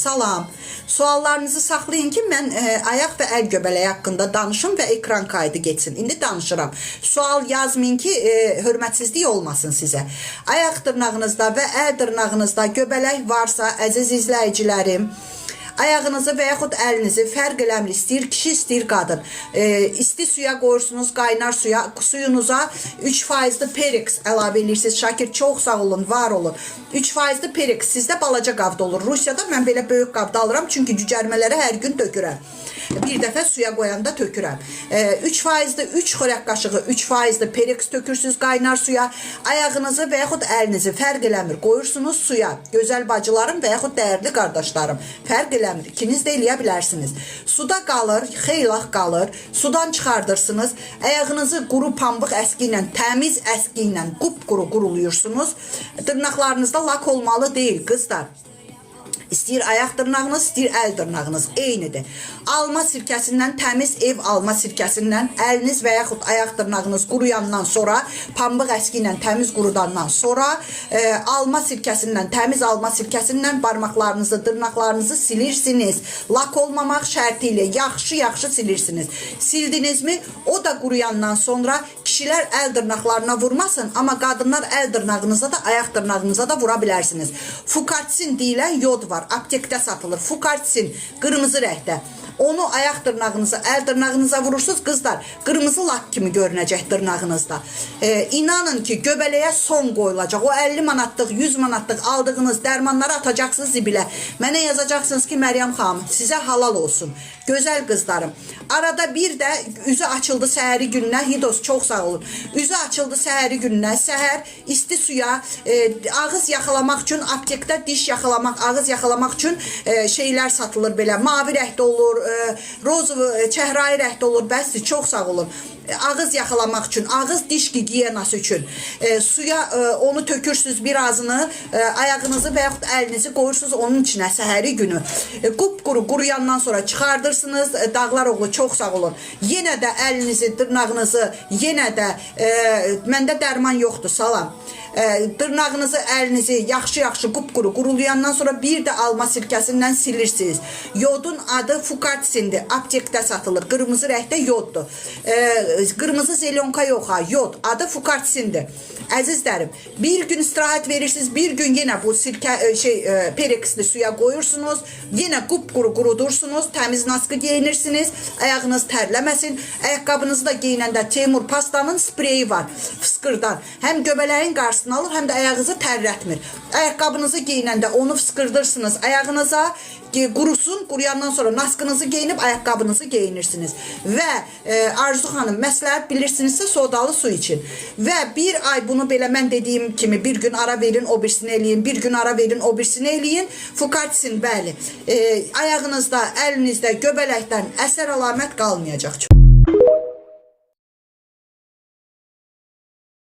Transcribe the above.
salam. Suallarınızı saxlayın ki mən ayaq və əl göbələyi haqqında danışım və ekran kaydı geçsin. İndi danışıram. Sual yazmayın ki hörmətsizlik olmasın sizə. Ayaq dırnağınızda və əl dırnağınızda göbələk varsa, əziz izləyicilərim, ayağınızı və yaxud əlinizi fərq eləmir, istəyir kişi, istəyir qadın. İsti suya qoyursunuz, qaynar suya, suyunuza 3%'lı Perix əlavə edirsiniz. Şakir, çox sağ olun, var olun. 3%'lı Perix sizdə balaca qabda olur. Rusiyada mən belə böyük qabda alıram, çünki cücərmələri hər gün tökürəm. Bir dəfə suya qoyanda tökürəm. 3%'lı 3 xörək qaşığı 3%'lı Perix tökürsünüz qaynar suya. Ayağınızı və yaxud əlinizi fərq eləmir, qoyursunuz suya. Gözəl bacılarım və yaxud dəyərli qardaşlarım, fərq eləmir. İkiniz də eləyə bilərsiniz. Suda qalır, xeylax qalır. Sudan çıxardırsınız. Ayağınızı quru pambıq əski ilə, təmiz əski ilə qupquru quruluyursunuz. Dırnaqlarınızda lak olmalı deyil, qızlar. İstəyir ayaq dırnağınız, istəyir əl dırnağınız, eynidir. Alma sirkəsindən, təmiz ev alma sirkəsindən əliniz və yaxud ayaq dırnağınız quruyandan sonra, pambıq əski ilə təmiz qurudandan sonra alma sirkəsindən, təmiz alma sirkəsindən barmaqlarınızı, dırnaqlarınızı silirsiniz. Lak olmamaq şərti ilə yaxşı silirsiniz. Sildinizmi? O da quruyandan sonra kişilər əl dırnaqlarına vurmasın, amma qadınlar əl dırnağınıza da, ayaq dırnağınıza da vura bilərsiniz. Fukartsin deyilən yod var. Aptekdə satılır. Fukartsin, qırmızı rəngdə. Onu ayaq dırnağınıza, əl dırnağınıza vurursunuz, qızlar. Qırmızı lak kimi görünəcək dırnağınızda. İnanın ki, göbələyə son qoyulacaq. O 50 manatlıq, 100 manatlıq aldığınız dərmanları atacaqsınız zibilə. Mənə yazacaqsınız ki, Məryəm xanım, sizə halal olsun. Gözəl qızlarım. Arada bir də üzü açıldı səhəri gününə. Hidos, çox sağ olun. Üzü açıldı səhəri gününə. Səhər isti suya ağız yaxalamaq üçün, aptekdə diş yaxalamaq, ağız yaxalamaq üçün şeylər satılır belə. Mavi rəngdə olur, rozovu, çəhrayı rəngdə olur. Bəsdir, çox sağ olun. Ağız yaxalamaq üçün, ağız diş gigiyenası üçün suya onu tökürsünüz birazını, ayağınızı və yaxud əlinizi qoyursunuz onun içinə səhəri günü. Qupquru quruyandan sonra çıxardırsınız. Dağlar oğlu, çox sağ olun. Yenə də əlinizi, dırnağınızı, yenə də məndə dərman yoxdur, salam. Dırnağınızı, əlinizi yaxşı qupquru qurulayandan sonra bir də alma sirkəsindən silirsiniz. Yodun adı Fukartsindir. Aptekdə satılır. Qırmızı rəngdə yoddur. Qırmızı zelonka yox ha, yod. Adı Fukartsindir. Əzizlərim, bir gün istirahət verirsiniz, bir gün yenə bu sirkə Perixli suya qoyursunuz, yenə qupquru qurudursunuz, təmiz naskı geyinirsiniz, ayağınız tərləməsin. Ayaqqabınızı da geyinəndə Teymur pastanın spreyi var, fıskırdan. Həm göbələyin qarşısını alır, həm də ayağınızı tərlətmir. Ayaqqabınızı geyinəndə onu fıskırdırsınız ayağınıza, qurusun, quruyandan sonra naskınızı geyinib ayaqqabınızı geyinirsiniz. Və Arzu xanım, məsləhət bilirsinizsə sodalı su için. Və bir ay bunu belə mən dediyim kimi bir gün ara verin, o birisini eləyin, bir gün ara verin, o birisini eləyin. Fukartsin, bəli. Ayağınızda, əlinizdə, göbələkdən əsər əlamət qalmayacaq.